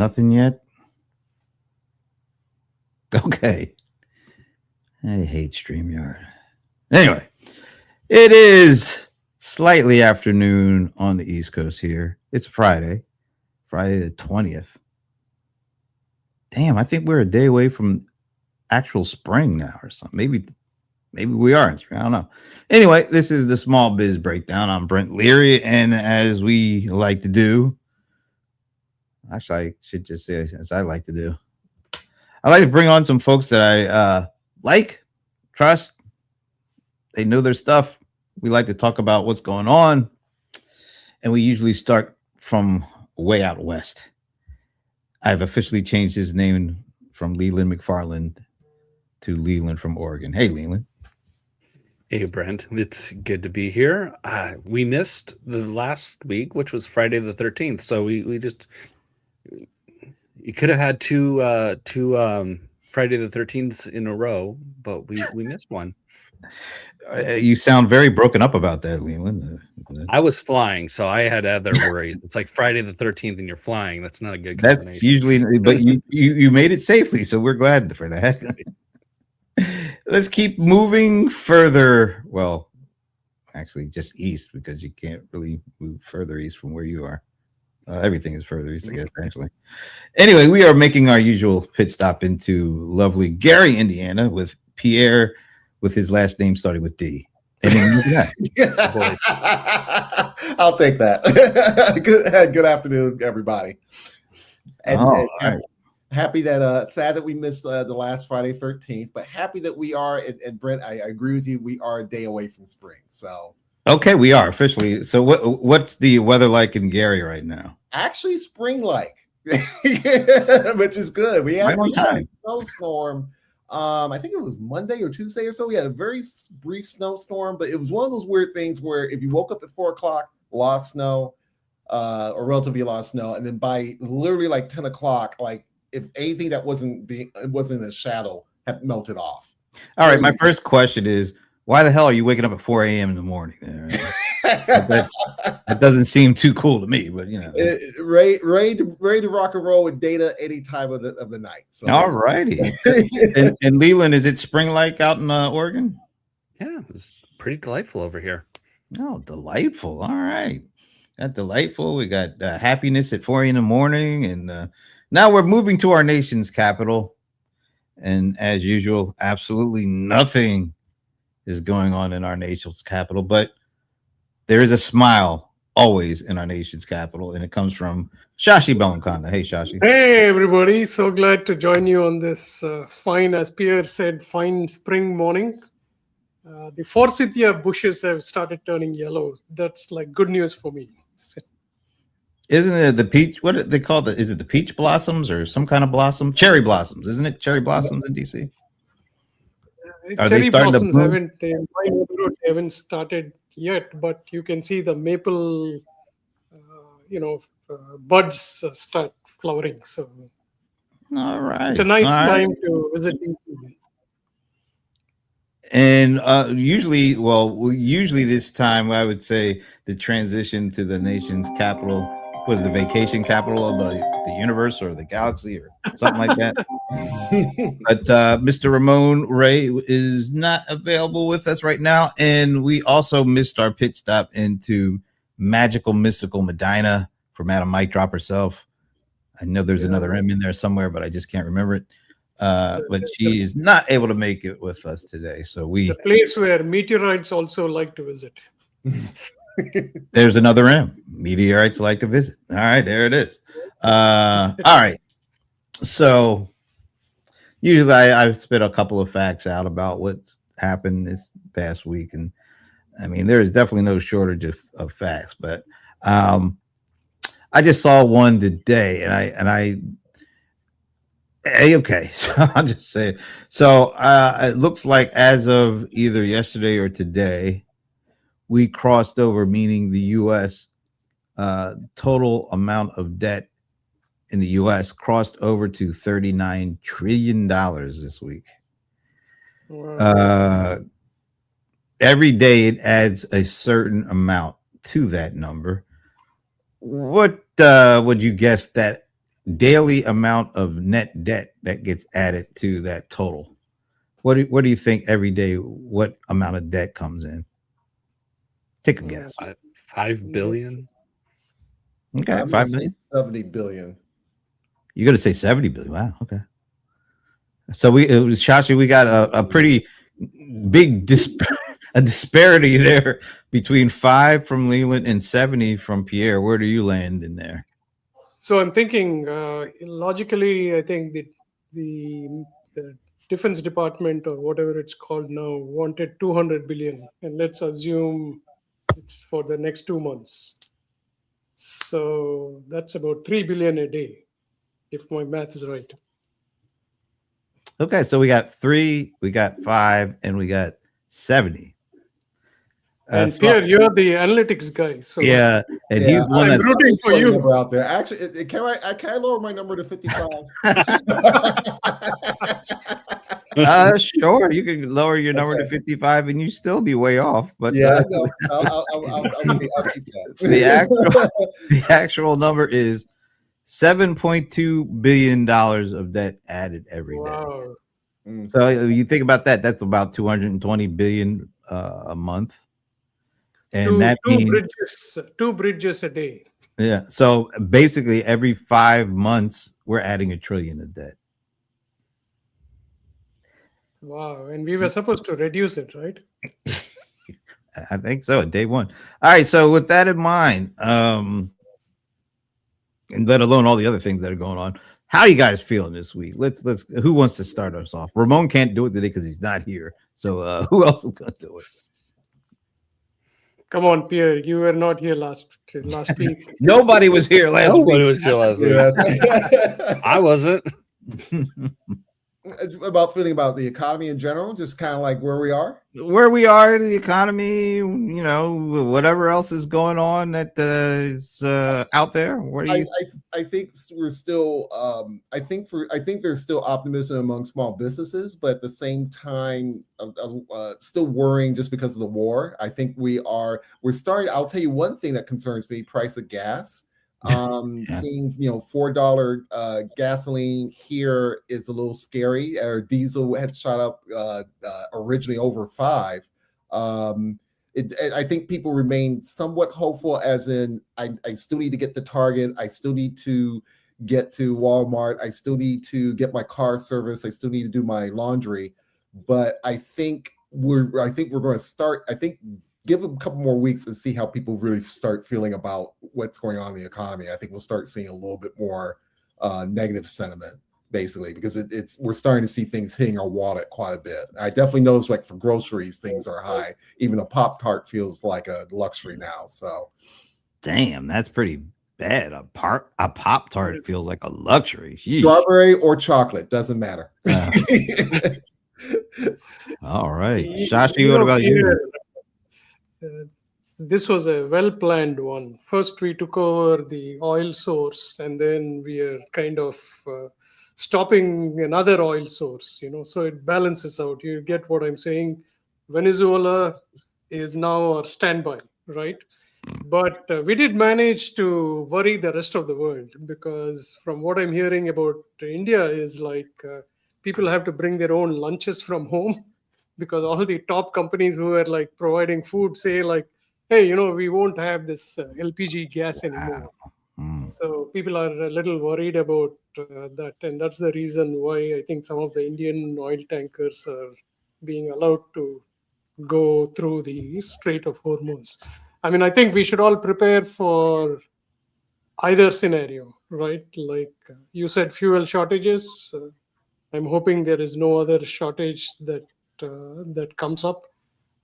Nothing yet? Okay. I hate StreamYard. Anyway, it is slightly afternoon on the East Coast here. It's Friday the 20th. Damn, I think we're a day away from actual spring now or something. Maybe we are in spring. I don't know. Anyway, this is the Small Biz Breakdown. I'm Brent Leary, and as we like to do, actually, I should just say as I like to do, I like to bring on some folks that I like, trust. They know their stuff. We like to talk about what's going on, and we usually start from way out west. I've officially changed his name from Leland McFarland to Leland from Oregon. Hey, Leland. Hey, Brent. It's good to be here. We missed the last week, which was Friday the 13th. So we just you could have had two Friday the 13th in a row, but we missed one. You sound very broken up about that, Leland. I was flying, so I had other worries. It's like Friday the 13th and you're flying. That's not a good combination. That's usually, but you made it safely, so we're glad for that. Let's keep moving further. Well, actually, just east, because you can't really move further east from where you are. Everything is further east, I guess, actually. Anyway, we are making our usual pit stop into lovely Gary, Indiana, with Pierre, with his last name starting with D. And then I'll take that. Good afternoon, everybody. And happy that sad that we missed the last Friday 13th, but happy that we are, and Brent, I agree with you, we are a day away from spring. So okay, we are officially. So what's the weather like in Gary right now? Actually spring-like, which is good. We had a snowstorm. I think it was Monday or Tuesday or so. We had a very brief snowstorm, but it was one of those weird things where if you woke up at 4 o'clock, a lot of snow, or relatively a lot of snow, and then by literally like 10 o'clock, like if anything that wasn't in a shadow had melted off. All right, my first question is, why the hell are you waking up at 4 a.m. in the morning? That doesn't seem too cool to me, but you know, ready to rock and roll with data any time of the night. So all righty. and Leland, is it spring-like out in Oregon? Yeah, it was pretty delightful over here. Oh, delightful! All right, got delightful. We got happiness at 4 in the morning, and now we're moving to our nation's capital. And as usual, absolutely nothing is going on in our nation's capital, but there is a smile always in our nation's capital, and it comes from Shashi Bellamkonda. Hey, Shashi. Hey, everybody. So glad to join you on this fine, as Pierre said, fine spring morning. The forsythia bushes have started turning yellow. That's like good news for me. Isn't it the peach? What do they call it? Is it the peach blossoms or some kind of blossom? Cherry blossoms, isn't it? Cherry blossoms in DC? Are they starting to bloom? Haven't started yet, but you can see the maple, buds start flowering. So, all right, it's a nice time to visit. And usually this time, I would say the transition to the nation's capital was the vacation capital of the universe or the galaxy or something like that. But Mr. Ramon Ray is not available with us right now. And we also missed our pit stop into magical, mystical Medina for Madam Mike Drop herself. I know there's another M in there somewhere, but I just can't remember it. But she is not able to make it with us today. So the place where meteorites also like to visit. There's another M. Meteorites like to visit. All right, there it is. All right. So usually I've spit a couple of facts out about what's happened this past week. And I mean, there is definitely no shortage of facts, but I just saw one today okay, so I'll just say it. So it looks like as of either yesterday or today, we crossed over, meaning the U.S. Total amount of debt in the U.S. crossed over to $39 trillion this week. Wow. Every day it adds a certain amount to that number. What would you guess that daily amount of net debt that gets added to that total? What do you think every day? What amount of debt comes in? Take a guess. 5 billion. Okay, I'm 5 gonna say million. 70 billion. You're gonna say 70 billion. Wow. Okay. So it was Shashi. We got a pretty big a disparity there between 5 from Leland and 70 from Pierre. Where do you land in there? So I'm thinking logically, I think the Defense Department or whatever it's called now wanted 200 billion, and let's assume it's for the next 2 months. So that's about 3 billion a day, if my math is right. Okay, so we got 3, we got 5, and we got 70. And So- Pierre, you're the analytics guy. So yeah, and Yeah, he's the one I'm that's rooting for you. Number out there. Actually, can I lower my number to 55? sure. You can lower your number to 55 and you still be way off. But Yeah, I know. I'll keep that. the actual number is $7.2 billion of debt added every day. Wow. So you think about that, that's about 220 billion a month. And that means two bridges a day. yeah. So basically every 5 months we're adding $1 trillion of debt. Wow. And we were supposed to reduce it, right? I think so, day one. All right. So with that in mind, and let alone all the other things that are going on, how are you guys feeling this week? Let's who wants to start us off? Ramon can't do it today because he's not here. So who else is gonna do it? Come on, Pierre. You were not here last week. Nobody was here last Nobody week. was here last week. Yes. I wasn't. About feeling about the economy in general, just kind of like where we are. Where we are in the economy, you know, whatever else is going on that is out there. What do you? I think we're still. I think there's still optimism among small businesses, but at the same time, still worrying just because of the war. I think we're starting. I'll tell you one thing that concerns me: price of gas. Seeing $4 gasoline here is a little scary. Or diesel had shot up originally over 5. I think people remain somewhat hopeful, as in I still need to get to Target, I still need to get to Walmart, I still need to get my car serviced, I still need to do my laundry. But I think we're going to start. I think give them a couple more weeks and see how people really start feeling about what's going on in the economy. I think we'll start seeing a little bit more negative sentiment, basically, because we're starting to see things hitting our wallet quite a bit. I definitely notice, like for groceries, things are high. Even a Pop-Tart feels like a luxury now. So, damn, that's pretty bad. A Pop-Tart feels like a luxury. Yeesh. Strawberry or chocolate, doesn't matter. All right, Shashi, what about you? This was a well-planned one. First, we took over the oil source, and then we are kind of stopping another oil source. So it balances out. You get what I'm saying? Venezuela is now our standby, right? But we did manage to worry the rest of the world, because from what I'm hearing about India is like people have to bring their own lunches from home, because all the top companies who are like providing food say like, hey, we won't have this LPG gas anymore. So people are a little worried about that. And that's the reason why I think some of the Indian oil tankers are being allowed to go through the Strait of Hormuz. I mean, I think we should all prepare for either scenario, right? Like you said, fuel shortages. I'm hoping there is no other shortage that comes up.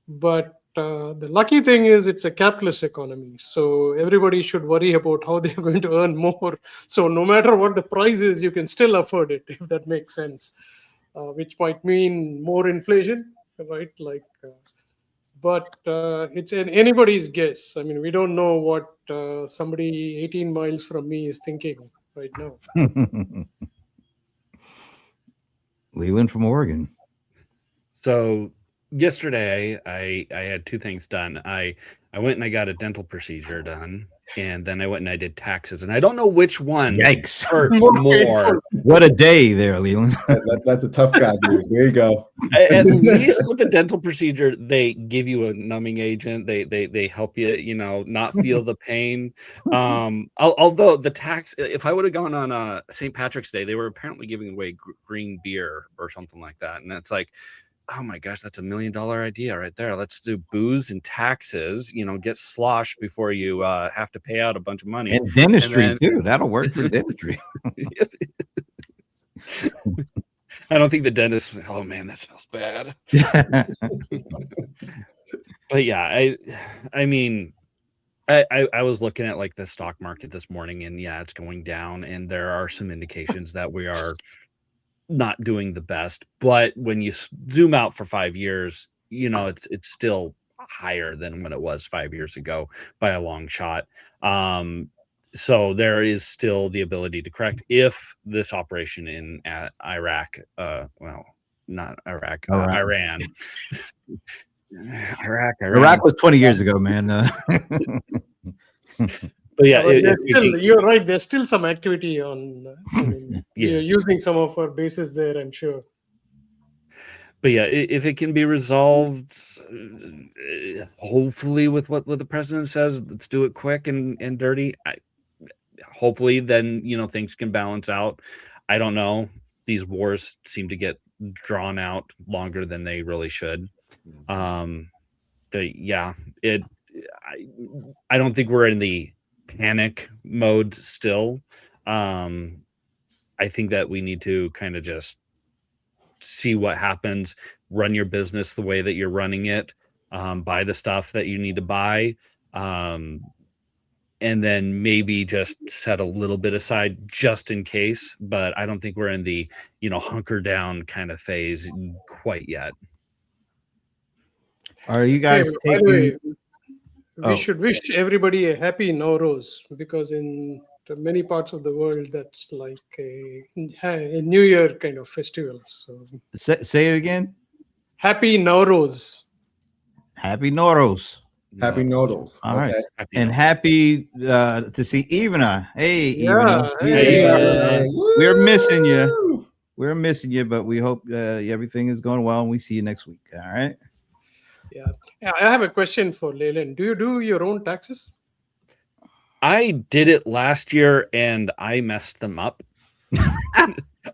But the lucky thing is it's a capitalist economy. So everybody should worry about how they're going to earn more. So no matter what the price is, you can still afford it, if that makes sense, which might mean more inflation, right? But it's anybody's guess. I mean, we don't know what somebody 18 miles from me is thinking right now. Leland from Oregon. So yesterday I had 2 things done. I I went and I got a dental procedure done, and then I went and I did taxes, and I don't know which one Yikes! hurt More more. painful. What a day there, Leland. That's a tough guy, dude. There you go. At least with the dental procedure, they give you a numbing agent. They help you, not feel the pain. Although the tax, if I would have gone on St. Patrick's Day, they were apparently giving away green beer or something like that, and it's like, oh my gosh, that's $1 million idea right there. Let's do booze and taxes, get sloshed before you have to pay out a bunch of money. And dentistry too. That'll work for dentistry. I don't think the dentist, oh man, that smells bad. But yeah, I mean, I was looking at like the stock market this morning, and yeah, it's going down, and there are some indications that we are not doing the best. But when you zoom out for 5 years, it's still higher than when it was 5 years ago by a long shot. So there is still the ability to correct if this operation in Iraq, well, not Iraq, Iran. Iraq was 20 years ago, man. But yeah, you're right. There's still some activity on. You're using some of our bases there, I'm sure. But yeah, if it can be resolved, hopefully with what the president says, let's do it quick and dirty. Hopefully, then things can balance out. I don't know. These wars seem to get drawn out longer than they really should. But yeah, I don't think we're in the panic mode still. I think that we need to kind of just see what happens, run your business the way that you're running it, buy the stuff that you need to buy, and then maybe just set a little bit aside just in case. But I don't think we're in the hunker down kind of phase quite yet. Are you guys taking? We should wish everybody a happy Nowruz, because in many parts of the world that's like a New Year kind of festival. So say it again. Happy Nowruz. Happy Nowruz. Happy Nodals. All right. And happy to see Ivana. Hey, Ivana. Hey. We're missing you. We're missing you, but we hope everything is going well, and we see you next week. All right. Yeah. I have a question for Leland. Do you do your own taxes? I did it last year and I messed them up.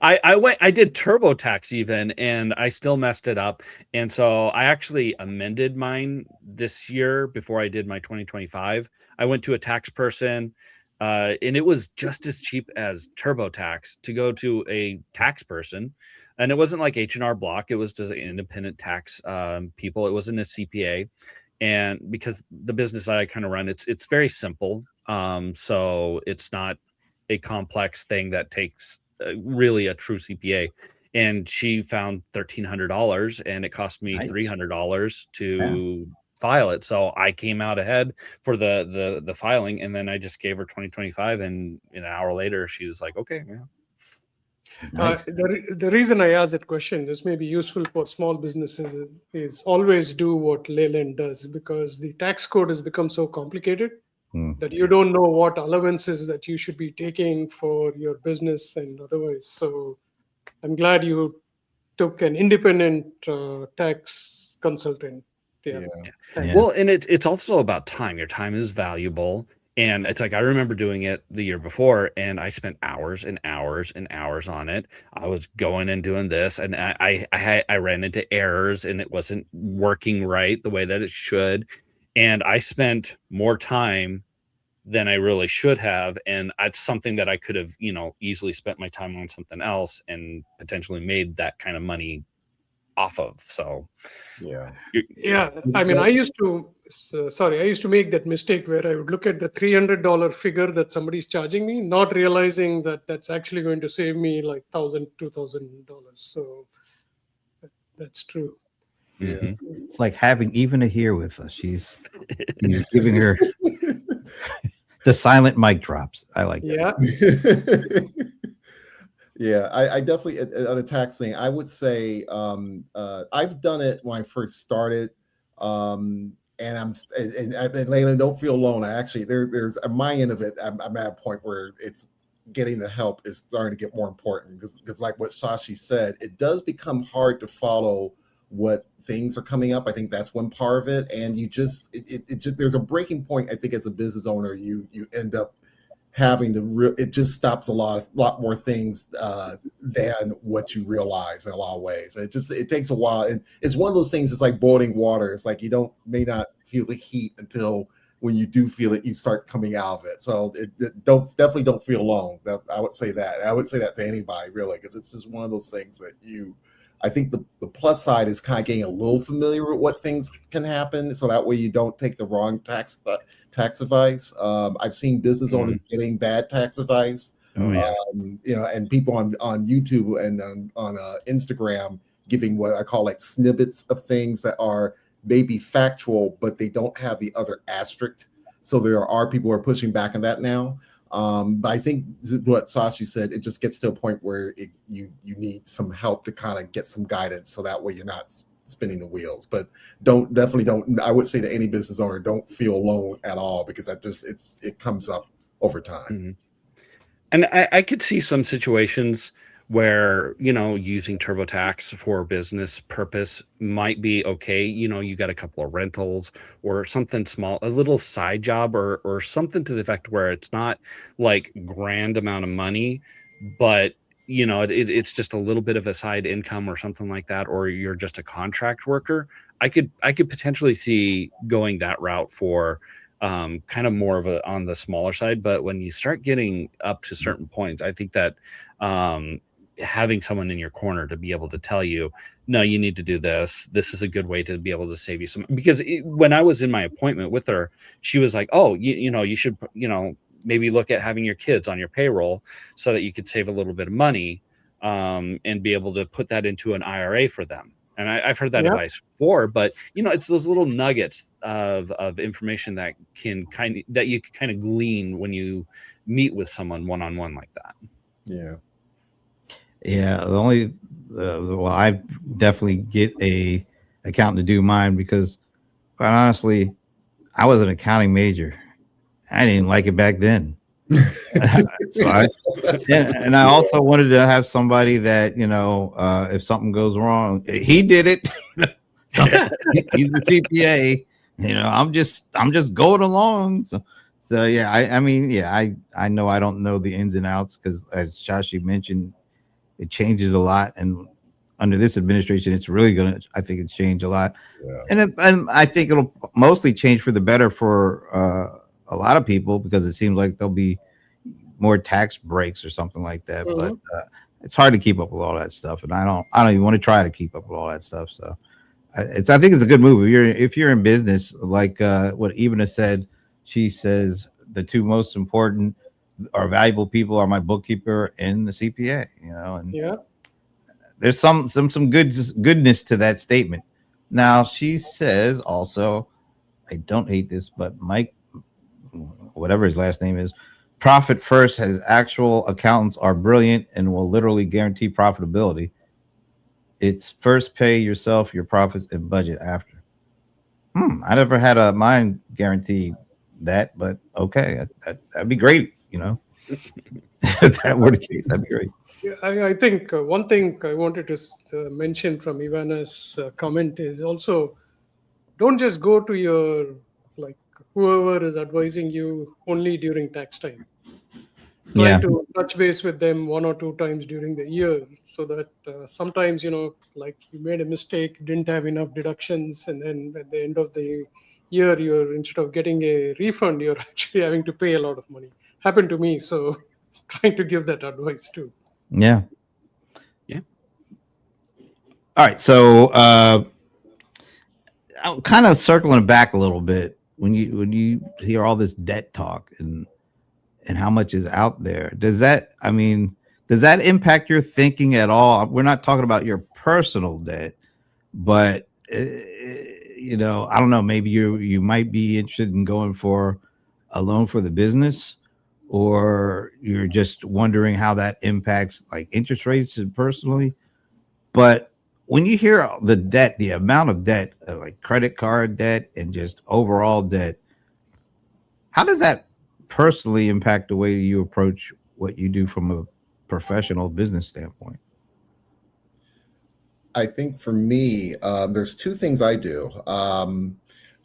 I did TurboTax even, and I still messed it up. And so I actually amended mine this year before I did my 2025. I went to a tax person, and it was just as cheap as TurboTax to go to a tax person. And it wasn't like H&R Block. It was just independent tax people. It wasn't a CPA. And because the business that I kind of run, it's very simple. So it's not a complex thing that takes really a true CPA. And she found $1,300, and it cost me $300 to file it. So I came out ahead for the filing, and then I just gave her 2025, and an hour later she's like, okay, yeah. Nice. The reason I asked that question, this may be useful for small businesses, is always do what Leyland does, because the tax code has become so complicated that you don't know what allowances that you should be taking for your business and otherwise. So I'm glad you took an independent tax consultant. Yeah. Well, and it's also about time. Your time is valuable. And it's like, I remember doing it the year before, and I spent hours and hours and hours on it. I was going and doing this, and I ran into errors, and it wasn't working right the way that it should. And I spent more time than I really should have. And it's something that I could have, easily spent my time on something else and potentially made that kind of money off of. So yeah. I mean, I used to make that mistake where I would look at the $300 figure that somebody's charging me, not realizing that that's actually going to save me like $1,000, $2,000. So that's true. Yeah. It's like having Ivana here with us. She's giving her the silent mic drops. I like that. Yeah. Yeah, I definitely, on a tax thing, I would say I've done it when I first started. and Layla, don't feel alone. I actually there's at my end of it, I'm at a point where it's getting the help is starting to get more important because like what Shashi said, it does become hard to follow what things are coming up. I think that's one part of it, and you just it just there's a breaking point. I think as a business owner, you end up having to it just stops a lot more things than what you realize in a lot of ways. It takes a while, and it's one of those things. It's like boiling water. It's like you may not feel the heat until when you do feel it, you start coming out of it. So definitely don't feel alone. I would say that. I would say that to anybody really, because it's just one of those things that I think the plus side is kind of getting a little familiar with what things can happen, so that way you don't take the wrong tax advice. I've seen business owners getting bad tax advice. Oh yeah. And people on YouTube and on Instagram giving what I call like snippets of things that are maybe factual, but they don't have the other asterisk. So there are people who are pushing back on that now. But I think what Sashi said, it just gets to a point where you need some help to kind of get some guidance, so that way you're not spinning the wheels. But definitely don't. I would say to any business owner, don't feel alone at all, because it comes up over time. Mm-hmm. And I could see some situations where, using TurboTax for business purpose might be okay. You got a couple of rentals or something small, a little side job or something to the effect where it's not like grand amount of money, but it's just a little bit of a side income or something like that, or you're just a contract worker. I could potentially see going that route for kind of more of on the smaller side. But when you start getting up to certain points, I think that having someone in your corner to be able to tell you, no, you need to do this. This is a good way to be able to save you some. Because when I was in my appointment with her, she was like, oh, you should, maybe look at having your kids on your payroll so that you could save a little bit of money and be able to put that into an IRA for them. And I've heard that advice before, but it's those little nuggets of information that you can kind of glean when you meet with someone one-on-one like that. Yeah. Yeah. The only, well, I definitely get a accountant to do mine because, quite honestly, I was an accounting major. I didn't like it back then. So I also wanted to have somebody that, if something goes wrong, he did it. He's the CPA. I'm just going along. So yeah, I know I don't know the ins and outs because, as Shashi mentioned, it changes a lot, and under this administration, it's really I think it's changed a lot, and I think it'll mostly change for the better for a lot of people, because it seems like there'll be more tax breaks or something like that. Mm-hmm. But it's hard to keep up with all that stuff, and I don't even want to try to keep up with all that stuff. So I think it's a good move if you're in business, like what Ivana said. She says the two most important or valuable people are my bookkeeper and the CPA. And there's some goodness to that statement. Now she says also, I don't hate this, but Mike, whatever his last name is, profit first, has actual accountants are brilliant and will literally guarantee profitability. It's first pay yourself your profits and budget after. I never had a mine guarantee that, but okay, that'd be great. If that were the case, that'd be great. I think one thing I wanted to mention from Ivana's comment is also, don't just go to your, like, whoever is advising you only during tax time. Try to touch base with them 1 or 2 times during the year, so that sometimes, like, you made a mistake, didn't have enough deductions, and then at the end of the year, instead of getting a refund, you're actually having to pay a lot of money. Happened to me, so trying to give that advice too. Yeah. All right, so I'm kind of circling back a little bit when you hear all this debt talk and how much is out there. Does that impact your thinking at all? We're not talking about your personal debt, but I don't know, maybe you might be interested in going for a loan for the business, or you're just wondering how that impacts like interest rates personally. But when you hear the debt, the amount of debt, like credit card debt and just overall debt, how does that personally impact the way you approach what you do from a professional business standpoint? I think for me, there's two things I do.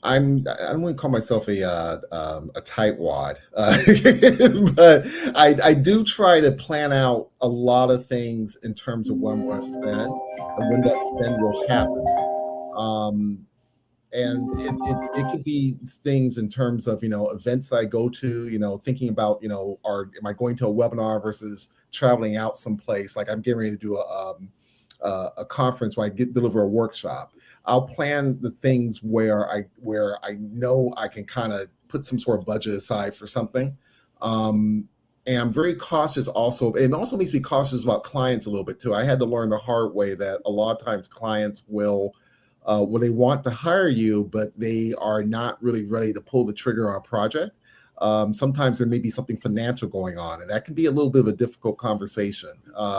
I wouldn't call myself a tightwad, but I do try to plan out a lot of things in terms of what I'm going to spend and when that spend will happen. Um, and it could be things in terms of events I go to, thinking about am I going to a webinar versus traveling out someplace, like I'm getting ready to do a conference where I deliver a workshop. I'll plan the things where I know I can kind of put some sort of budget aside for something. And I'm very cautious also. It also makes me cautious about clients a little bit too. I had to learn the hard way that a lot of times clients will they want to hire you, but they are not really ready to pull the trigger on a project. Sometimes there may be something financial going on, and that can be a little bit of a difficult conversation.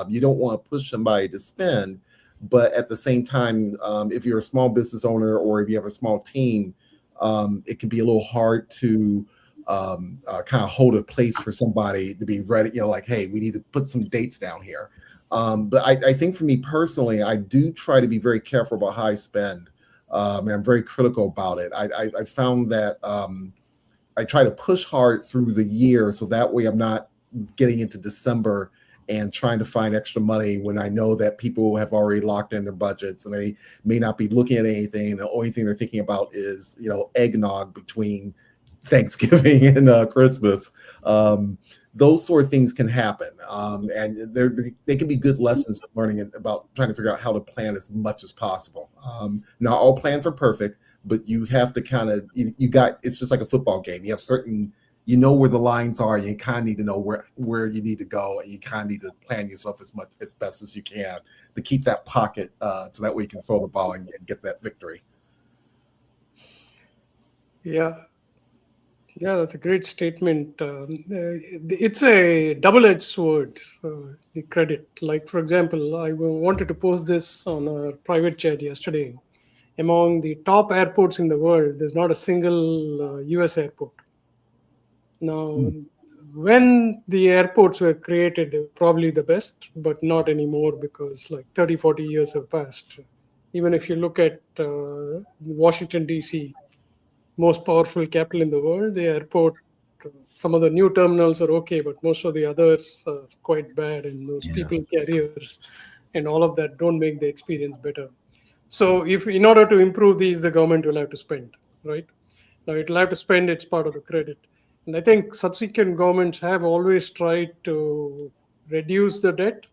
You don't want to push somebody to spend, but at the same time, if you're a small business owner or if you have a small team, it can be a little hard to kind of hold a place for somebody to be ready. Like, hey, we need to put some dates down here. But I think for me personally, I do try to be very careful about how I spend. And I'm very critical about it. I found that I try to push hard through the year so that way I'm not getting into December and trying to find extra money when I know that people have already locked in their budgets and they may not be looking at anything. The only thing they're thinking about is, eggnog between Thanksgiving and Christmas. Those sort of things can happen. And they can be good lessons learning about trying to figure out how to plan as much as possible. Not all plans are perfect, but you have to kind of, it's just like a football game. You have certain, where the lines are, you kind of need to know where you need to go, and you kind of need to plan yourself as best as you can to keep that pocket so that way you can throw the ball and get that victory. Yeah. Yeah, that's a great statement. It's a double-edged sword, the credit. Like, for example, I wanted to post this on our private chat yesterday. Among the top airports in the world, there's not a single US airport. Now, when the airports were created, they were probably the best, but not anymore because like 30, 40 years have passed. Even if you look at Washington, D.C., most powerful capital in the world, the airport, some of the new terminals are okay, but most of the others are quite bad, and those people carriers and all of that don't make the experience better. So if in order to improve these, the government will have to spend, right? Now it will have to spend, it's part of the credit. And I think subsequent governments have always tried to reduce the debt,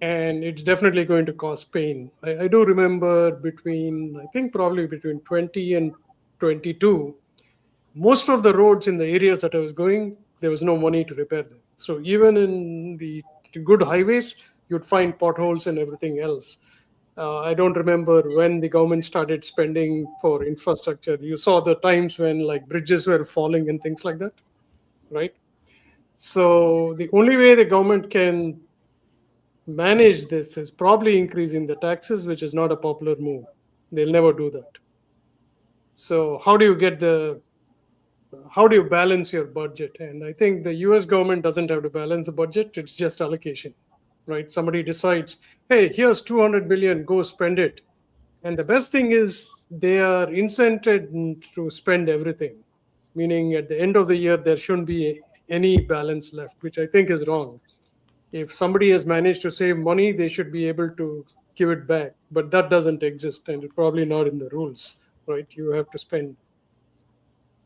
and it's definitely going to cause pain. I do remember I think probably between 20 and 22, most of the roads in the areas that I was going, there was no money to repair them. So even in the good highways, you'd find potholes and everything else. I don't remember when the government started spending for infrastructure. You saw the times when like bridges were falling and things like that, right? So the only way the government can manage this is probably increasing the taxes, which is not a popular move. They'll never do that. So how do you balance your budget? And I think the US government doesn't have to balance the budget, it's just allocation, right? Somebody decides, hey, here's 200 billion, go spend it. And the best thing is they are incented to spend everything, meaning at the end of the year, there shouldn't be any balance left, which I think is wrong. If somebody has managed to save money, they should be able to give it back. But that doesn't exist, and it's probably not in the rules, right? You have to spend.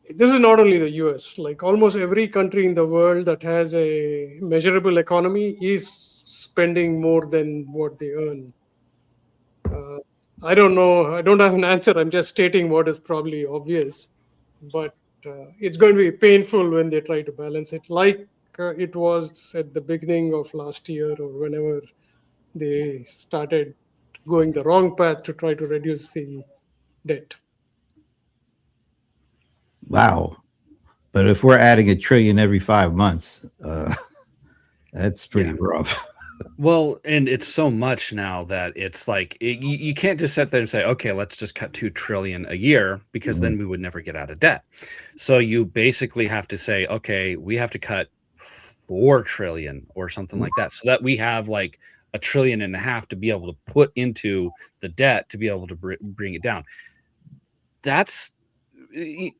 This is not only the US, like almost every country in the world that has a measurable economy is spending more than what they earn. I don't know. I don't have an answer. I'm just stating what is probably obvious, but it's going to be painful when they try to balance it, like it was at the beginning of last year or whenever they started going the wrong path to try to reduce the debt. Wow. But if we're adding $1 trillion every 5 months, that's pretty rough. Well, and it's so much now that it's like you can't just sit there and say, okay, let's just cut 2 trillion a year, because then we would never get out of debt. So you basically have to say, okay, we have to cut 4 trillion or something like that, so that we have like a trillion and a half to be able to put into the debt to be able to bring it down. That's it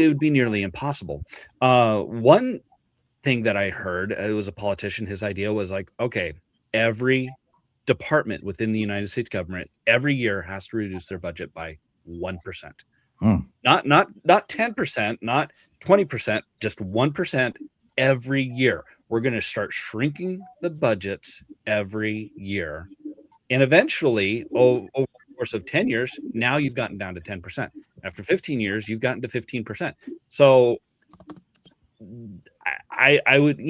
would be nearly impossible. One thing that I heard, it was a politician, his idea was like, okay, every department within the United States government every year has to reduce their budget by 1%. Not 10%, not 20%, just 1% every year. We're going to start shrinking the budgets every year. And eventually, over the course of 10 years, now you've gotten down to 10%. After 15 years, you've gotten to 15%. So I would,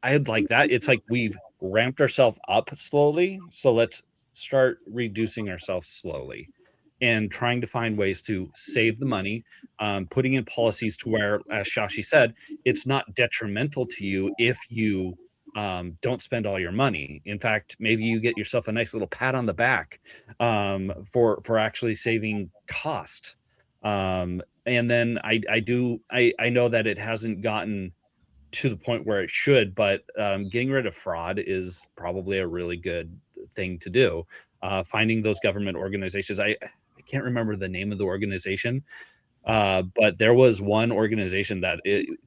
I'd like that. It's like we've ramped ourselves up slowly, so let's start reducing ourselves slowly and trying to find ways to save the money, putting in policies to where, as Shashi said, it's not detrimental to you if you don't spend all your money. In fact, maybe you get yourself a nice little pat on the back for actually saving cost. And then I know that it hasn't gotten to the point where it should, but getting rid of fraud is probably a really good thing to do. Finding those government organizations, I can't remember the name of the organization, but there was one organization that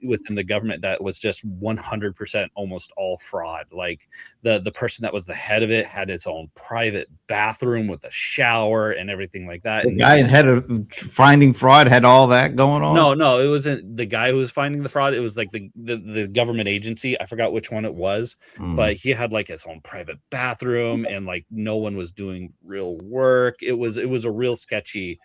within the government that was just 100% almost all fraud. Like the person that was the head of it had its own private bathroom with a shower and everything like that. The guy in head of finding fraud had all that going on. No, it wasn't the guy who was finding the fraud. It was like the government agency. I forgot which one it was, but he had like his own private bathroom, and like no one was doing real work. It was a real sketchy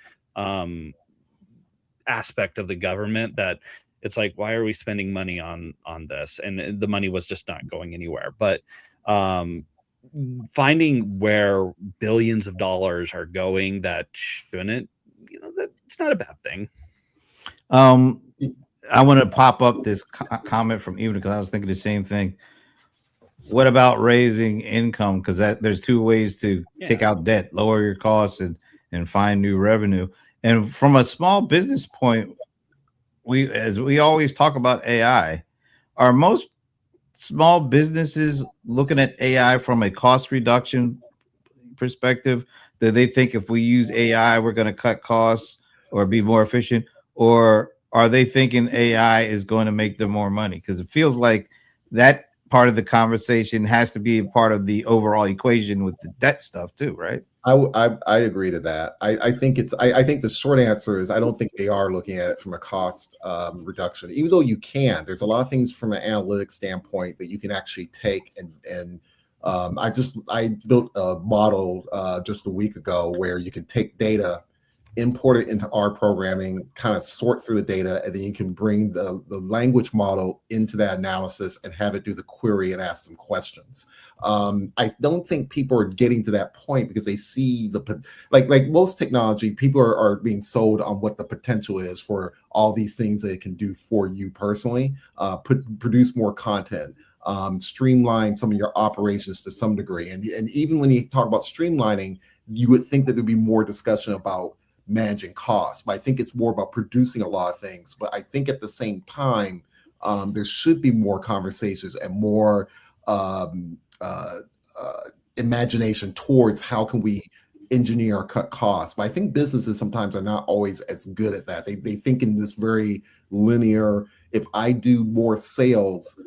aspect of the government that it's like, why are we spending money on this? And the money was just not going anywhere. But finding where billions of dollars are going that shouldn't, that's not a bad thing. I want to pop up this comment from Evan because I was thinking the same thing. What about raising income? Because there's two ways to take out debt: lower your costs and find new revenue. And from a small business point, as we always talk about AI, are most small businesses looking at AI from a cost reduction perspective? Do they think if we use AI, we're going to cut costs or be more efficient? Or are they thinking AI is going to make them more money? Because it feels like that part of the conversation has to be a part of the overall equation with the debt stuff too, right? I agree to that. I think the short answer is I don't think they are looking at it from a cost reduction. Even though you can, there's a lot of things from an analytics standpoint that you can actually take and I built a model just a week ago where you can take data, import it into our programming, kind of sort through the data, and then you can bring the language model into that analysis and have it do the query and ask some questions. I don't think people are getting to that point because they see like most technology, people are being sold on what the potential is for all these things that it can do for you personally, produce more content, streamline some of your operations to some degree. And even when you talk about streamlining, you would think that there'd be more discussion about managing costs, but I think it's more about producing a lot of things. But I think at the same time, there should be more conversations and more imagination towards how can we engineer or cut costs. But I think businesses sometimes are not always as good at that. They think in this very linear, if I do more sales,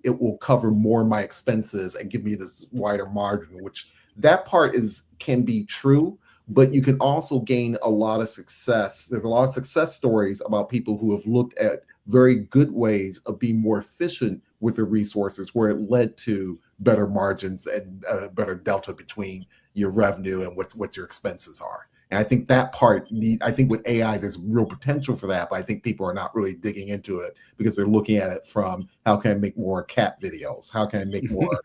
it will cover more of my expenses and give me this wider margin, which that part can be true, but you can also gain a lot of success. There's a lot of success stories about people who have looked at very good ways of being more efficient with their resources, where it led to better margins and better delta between your revenue and what your expenses are. And I think that part, I think with AI, there's real potential for that, but I think people are not really digging into it because they're looking at it from how can I make more cat videos? How can I make more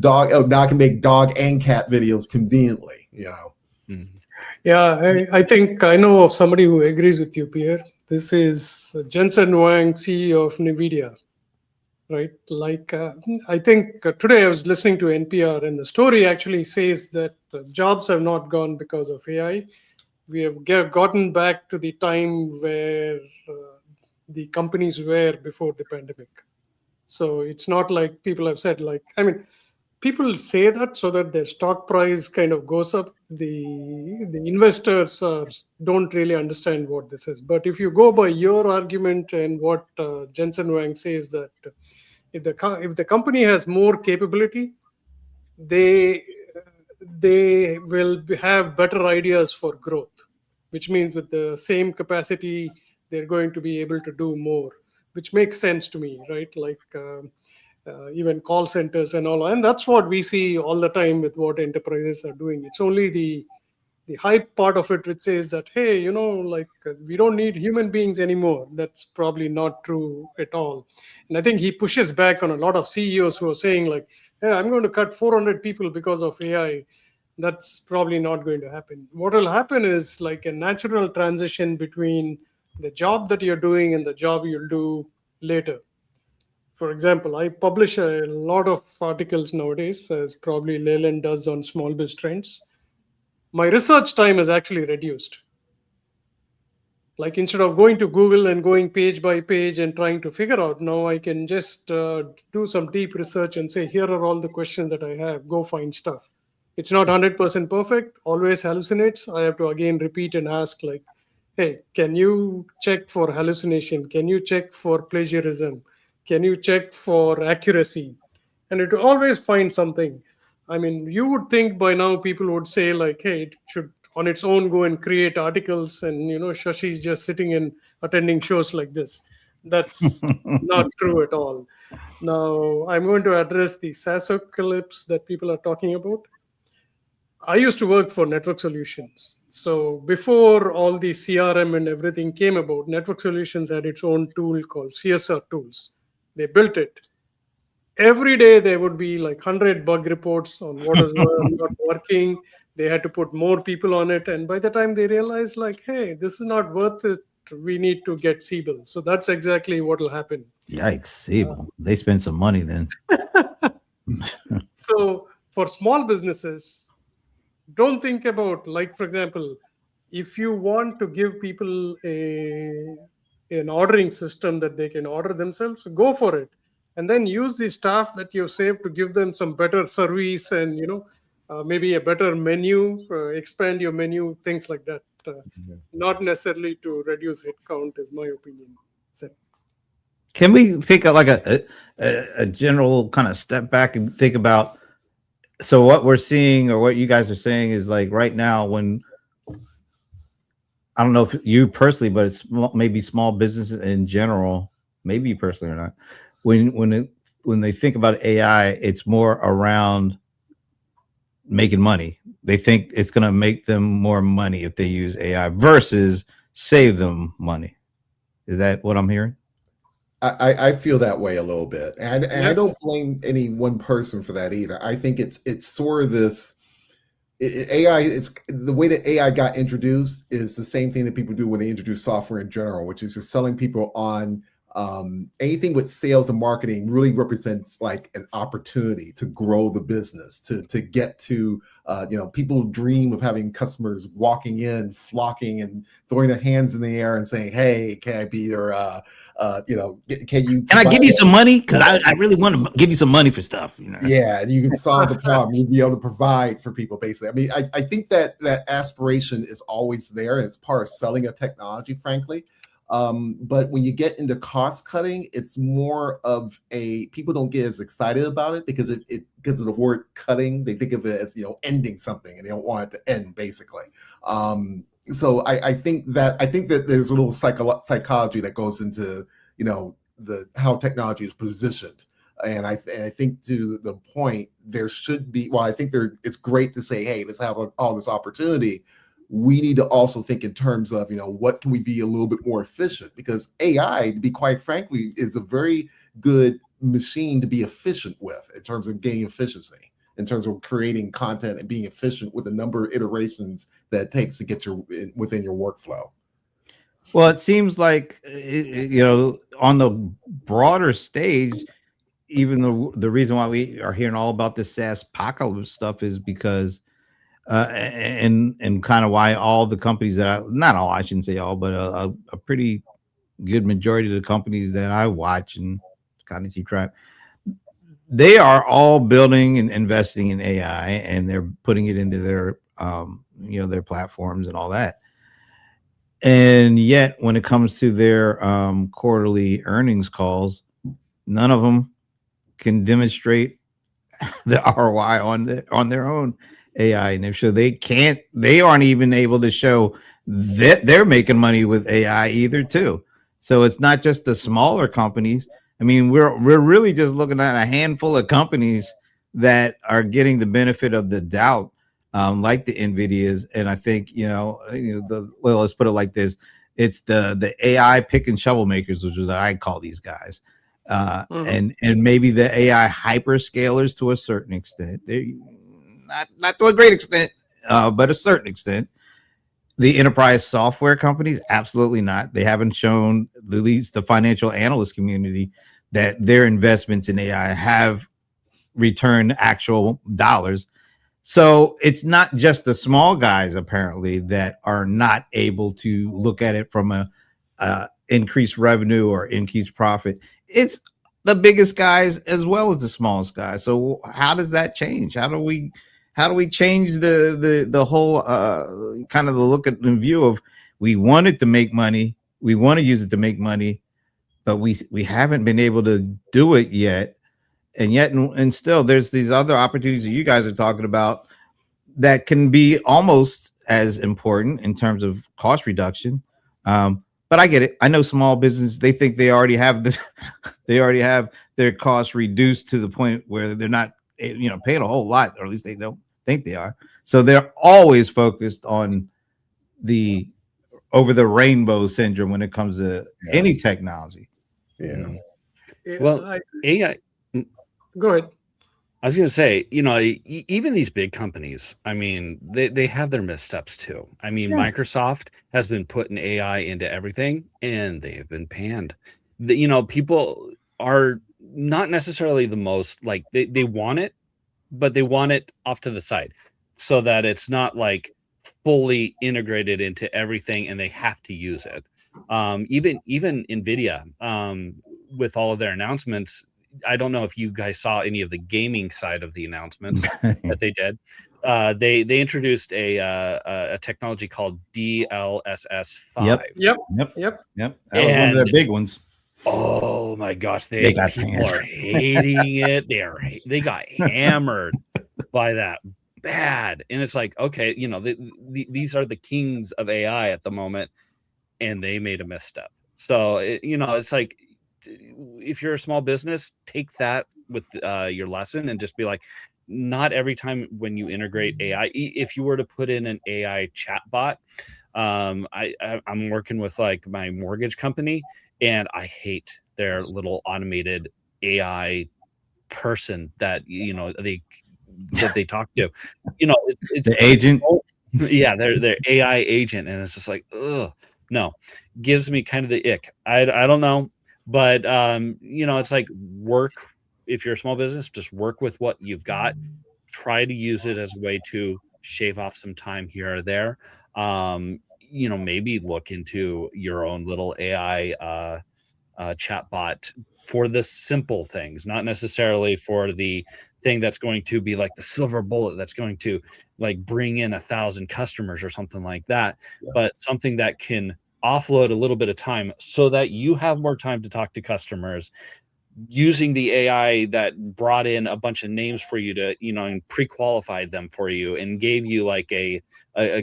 dog? Oh, now I can make dog and cat videos conveniently, Yeah, I think I know of somebody who agrees with you, Pierre. This is Jensen Huang, CEO of NVIDIA. right? Like I think today I was listening to NPR, and the story actually says that jobs have not gone because of AI. We have gotten back to the time where the companies were before the pandemic. So it's not like people have said, like, I mean, people say that so that their stock price kind of goes up. The investors don't really understand what this is. But if you go by your argument and what Jensen Wang says, that if the company has more capability, they they will have better ideas for growth, which means with the same capacity they're going to be able to do more, which makes sense to me, right? Like even call centers and all, and that's what we see all the time with what enterprises are doing. It's only the hype part of it which says that, hey, like we don't need human beings anymore. That's probably not true at all. And I think he pushes back on a lot of CEOs who are saying like, hey, I'm going to cut 400 people because of AI. That's probably not going to happen. What will happen is like a natural transition between the job that you're doing and the job you'll do later. For example, I publish a lot of articles nowadays, as probably Leyland does on small biz trends. My research time is actually reduced. Like instead of going to Google and going page by page and trying to figure out, now I can just do some deep research and say, here are all the questions that I have. Go find stuff. It's not 100% perfect, always hallucinates. I have to again repeat and ask, like, hey, can you check for hallucination? Can you check for plagiarism? Can you check for accuracy? And it will always find something. I mean, you would think by now people would say like, hey, it should on its own go and create articles, and Shashi is just sitting and attending shows like this. That's not true at all. Now I'm going to address the SaaSocalypse that people are talking about. I used to work for Network Solutions. So before all the CRM and everything came about, Network Solutions had its own tool called CSR Tools. They built it. Every day there would be like 100 bug reports on what is not working. They had to put more people on it. And by the time they realized like, hey, this is not worth it, we need to get Siebel. So that's exactly what will happen. Yikes, Siebel. They spend some money then. So for small businesses, don't think about, like, for example, if you want to give people an ordering system that they can order themselves, go for it, and then use the staff that you've saved to give them some better service, and maybe a better menu, expand your menu, things like that. Not necessarily to reduce headcount, is my opinion. So, can we think of like a general kind of step back and think about, so what we're seeing or what you guys are saying is like right now, when I don't know if you personally, but it's maybe small businesses in general, maybe you personally or not, when they think about AI, it's more around making money. They think it's going to make them more money if they use AI versus save them money. Is that what I'm hearing? I feel that way a little bit, and Yes. I don't blame any one person for that either. I think it's sort of this AI. It's the way that AI got introduced is the same thing that people do when they introduce software in general, which is you're selling people on anything with sales and marketing really represents like an opportunity to grow the business, to get to people dream of having customers walking in, flocking and throwing their hands in the air and saying, hey, can I be your can I give you some money? Because I really want to give you some money for stuff. Yeah, and you can solve the problem. You'll be able to provide for people, basically. I mean, I think that aspiration is always there, and it's part of selling a technology, frankly. But when you get into cost cutting, it's more of people don't get as excited about it because because of the word cutting, they think of it as ending something, and they don't want it to end, basically. So I think that there's a little psychology that goes into how technology is positioned. And I think to the point, there should be, I think it's great to say, hey, let's have all this opportunity. We need to also think in terms of, what can we be a little bit more efficient? Because AI, to be quite frankly, is a very good machine to be efficient with in terms of gaining efficiency, in terms of creating content and being efficient with the number of iterations that it takes to get within your workflow. Well, it seems like, on the broader stage, even the reason why we are hearing all about this SaaS apocalypse stuff is because and kind of why all the companies not all, I shouldn't say all, but a pretty good majority of the companies that I watch and kind of keep track, they are all building and investing in AI, and they're putting it into their their platforms and all that. And yet, when it comes to their quarterly earnings calls, none of them can demonstrate the ROI on their own AI initiative. They aren't even able to show that they're making money with AI either too. So it's not just the smaller companies. I mean, we're really just looking at a handful of companies that are getting the benefit of the doubt, like the Nvidias. And I think let's put it like this: it's the AI pick and shovel makers, which is what I call these guys, and maybe the AI hyperscalers to a certain extent. They not to a great extent, but a certain extent. The enterprise software companies, absolutely not. They haven't shown, at least the financial analyst community, that their investments in AI have returned actual dollars. So it's not just the small guys apparently that are not able to look at it from a increased revenue or increased profit. It's the biggest guys as well as the smallest guys. So how does that change? How do we change the whole kind of the look at the view of, we want it to make money, we want to use it to make money, but we haven't been able to do it yet. And yet and still there's these other opportunities that you guys are talking about that can be almost as important in terms of cost reduction. But I get it. I know small business, they think they already have they already have their costs reduced to the point where they're not paying a whole lot, or at least they don't think they are. So they're always focused on the over the rainbow syndrome when it comes to any technology. Yeah. Well, AI. Go ahead. I was going to say, even these big companies, I mean, they have their missteps too. I mean, Microsoft has been putting AI into everything, and they have been panned. People are not necessarily the most, like, they want it, but they want it off to the side so that it's not like fully integrated into everything and they have to use it. Even Nvidia, with all of their announcements, I don't know if you guys saw any of the gaming side of the announcements that they did. They introduced a technology called DLSS5. Yep. That was one of the big ones. Oh my gosh, people are hating it. They got hammered by that bad, and it's like, okay, these are the kings of AI at the moment, and they made a misstep. So it's like, if you're a small business, take that with your lesson and just be like, not every time when you integrate AI, if you were to put in an AI chatbot, I'm working with like my mortgage company, and I hate their little automated AI person that they talk to. It's the agent. Yeah, their AI agent, and it's just like, ugh, no, gives me kind of the ick. I don't know, but it's like, work. If you're a small business, just work with what you've got. Try to use it as a way to shave off some time here or there. Maybe look into your own little AI chatbot for the simple things, not necessarily for the thing that's going to be like the silver bullet that's going to like bring in 1,000 customers or something like that, but something that can offload a little bit of time so that you have more time to talk to customers, using the AI that brought in a bunch of names for you to, and pre-qualified them for you and gave you like a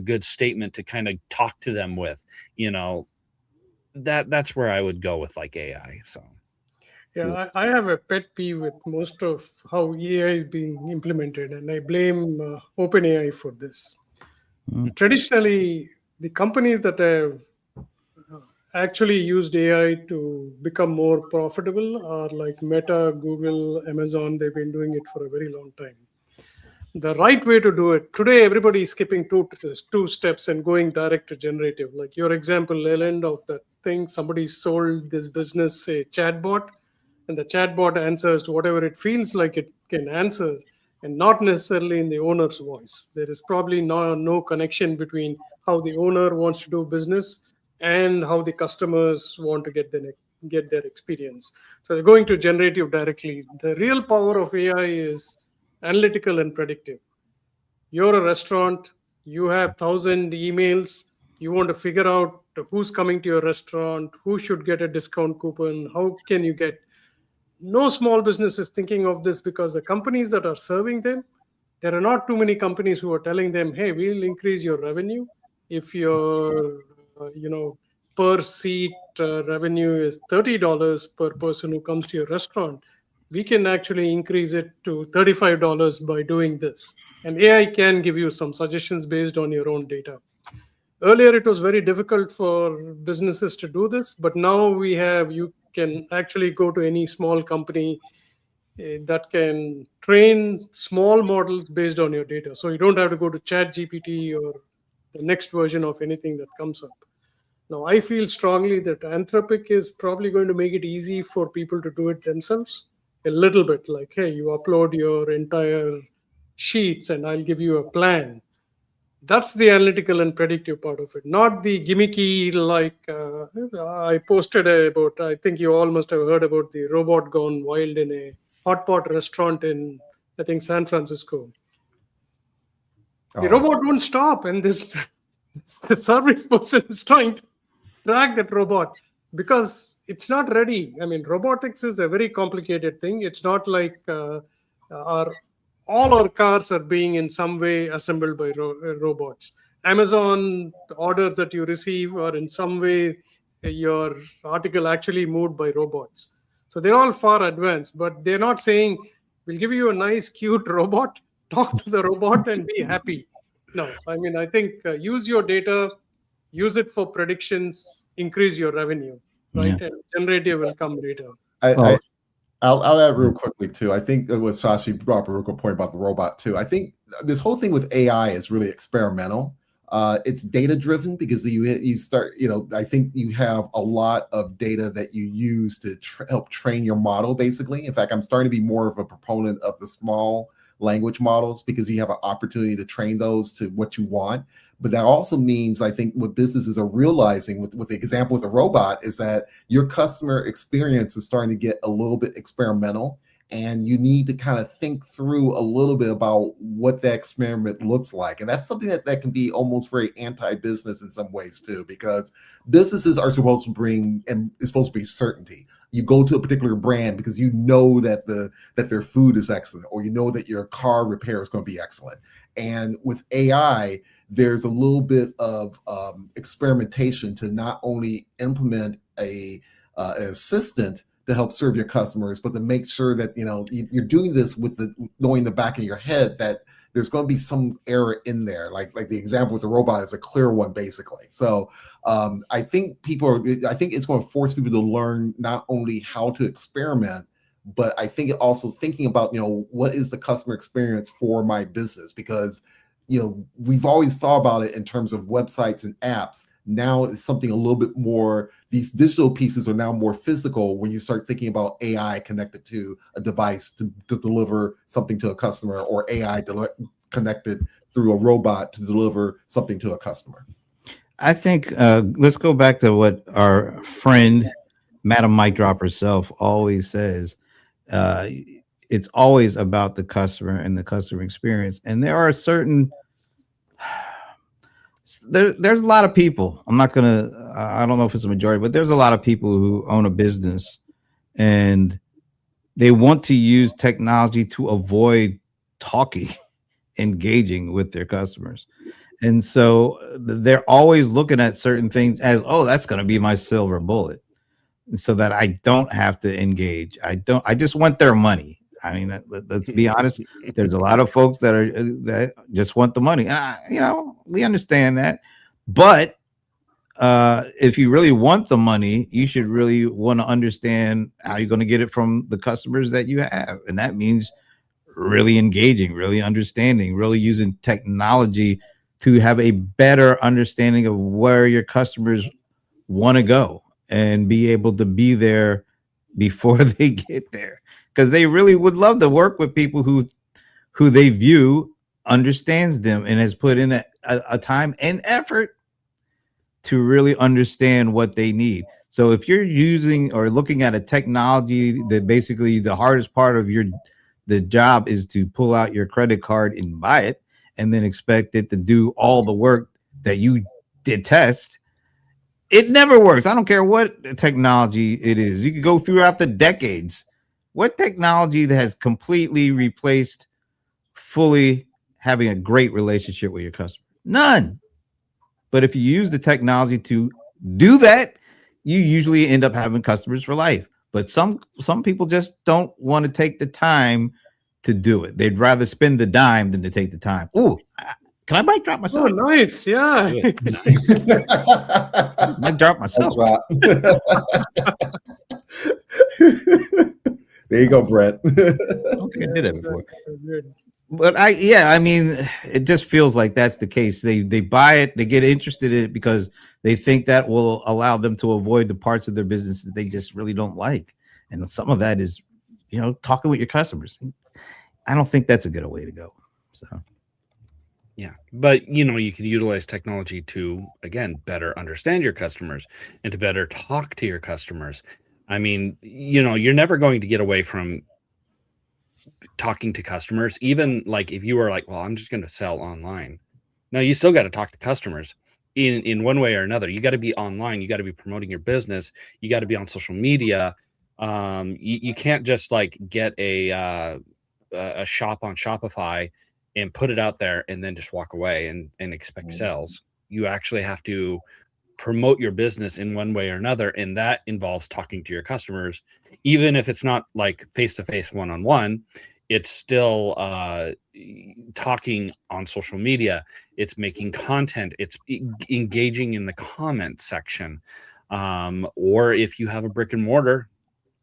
good statement to kind of talk to them with, that's where I would go with like AI. So Yeah, I have a pet peeve with most of how AI is being implemented, and I blame OpenAI for this. Traditionally, the companies that have actually used AI to become more profitable are like Meta, Google, Amazon. They've been doing it for a very long time. The right way to do it today, everybody is skipping two steps and going direct to generative. Like your example, Leland, of that thing, somebody sold this business a chatbot, and the chatbot answers to whatever it feels like it can answer, and not necessarily in the owner's voice. There is probably no connection between how the owner wants to do business and how the customers want to get their experience. So they're going to generative directly. The real power of AI is analytical and predictive. You're a restaurant, you have 1,000 emails, you want to figure out who's coming to your restaurant, who should get a discount coupon, how can you get. No small business is thinking of this, because the companies that are serving them, there are not too many companies who are telling them, hey, we'll increase your revenue if your per seat revenue is $30 per person who comes to your restaurant. We can actually increase it to $35 by doing this, and AI can give you some suggestions based on your own data. Earlier it was very difficult for businesses to do this, but now you can actually go to any small company that can train small models based on your data. So you don't have to go to Chat GPT or the next version of anything that comes up. Now, I feel strongly that Anthropic is probably going to make it easy for people to do it themselves a little bit. Like, hey, you upload your entire sheets and I'll give you a plan. That's the analytical and predictive part of it, not the gimmicky, like I posted about, I think you all must have heard about the robot gone wild in a hot pot restaurant in, I think, San Francisco. The robot won't stop, and this the service person is trying to track that robot because it's not ready. I mean, robotics is a very complicated thing. It's not like our all our cars are being in some way assembled by robots. Amazon orders that you receive are in some way your article actually moved by robots. So they're all far advanced, but they're not saying we'll give you a nice, cute robot, talk to the robot and be happy. No, I mean, I think use your data, use it for predictions, increase your revenue, right? Yeah. And generative will come later. I'll add real quickly too. I think that what Shashi brought up a real good point about the robot too. I think this whole thing with AI is really experimental. It's data driven because you start, I think you have a lot of data that you use to help train your model. Basically, in fact, I'm starting to be more of a proponent of the small language models because you have an opportunity to train those to what you want. But that also means, I think, what businesses are realizing with the example with the robot is that your customer experience is starting to get a little bit experimental, and you need to kind of think through a little bit about what that experiment looks like. And that's something that can be almost very anti-business in some ways too, because businesses are supposed to bring, and it's supposed to be certainty. You go to a particular brand because you know that their food is excellent, or you know that your car repair is going to be excellent. And with AI, there's a little bit of experimentation to not only implement an assistant to help serve your customers, but to make sure that you're doing this with knowing the back of your head that there's going to be some error in there. Like the example with the robot is a clear one, basically. So I think it's going to force people to learn not only how to experiment, but I think also thinking about, what is the customer experience for my business? Because, we've always thought about it in terms of websites and apps. Now it's something a little bit more, these digital pieces are now more physical when you start thinking about AI connected to a device to deliver something to a customer, or AI connected through a robot to deliver something to a customer. I think let's go back to what our friend, Madam Mike Drop herself, always says. It's always about the customer and the customer experience. And there are there's a lot of people. I don't know if it's a majority, but there's a lot of people who own a business and they want to use technology to avoid talking, engaging with their customers. And so they're always looking at certain things as, oh, that's going to be my silver bullet, so that I don't have to engage. I just want their money. I mean, let's be honest. There's a lot of folks that just want the money. And we understand that. But if you really want the money, you should really want to understand how you're going to get it from the customers that you have. And that means really engaging, really understanding, really using technology to have a better understanding of where your customers want to go and be able to be there before they get there, because they really would love to work with people who they view understands them and has put in a time and effort to really understand what they need. So if you're using or looking at a technology that basically the hardest part of the job is to pull out your credit card and buy it and then expect it to do all the work that you detest, it never works. I don't care what technology it is. You can go throughout the decades. What technology that has completely replaced fully having a great relationship with your customer? None. But if you use the technology to do that, you usually end up having customers for life. But some people just don't want to take the time to do it. They'd rather spend the dime than to take the time. Ooh, can I mic drop Oh, myself? nice. Yeah. Nice. Mic drop myself. There you go, Brett. I don't think I did that before. That's good. But I mean, it just feels like that's the case. They buy it, they get interested in it because they think that will allow them to avoid the parts of their business that they just really don't like. And some of that is, talking with your customers. I don't think that's a good way to go. So Yeah, but you can utilize technology to, again, better understand your customers and to better talk to your customers. I mean, you're never going to get away from talking to customers, even like if you were like, well, I'm just going to sell online. No, you still got to talk to customers in one way or another. You got to be online. You got to be promoting your business. You got to be on social media. You can't just like get a shop on Shopify and put it out there and then just walk away and expect sales. You actually have to promote your business in one way or another, and that involves talking to your customers, even if it's not like face-to-face one-on-one. It's still talking on social media. It's making content. It's engaging in the comment section. Or if you have a brick and mortar,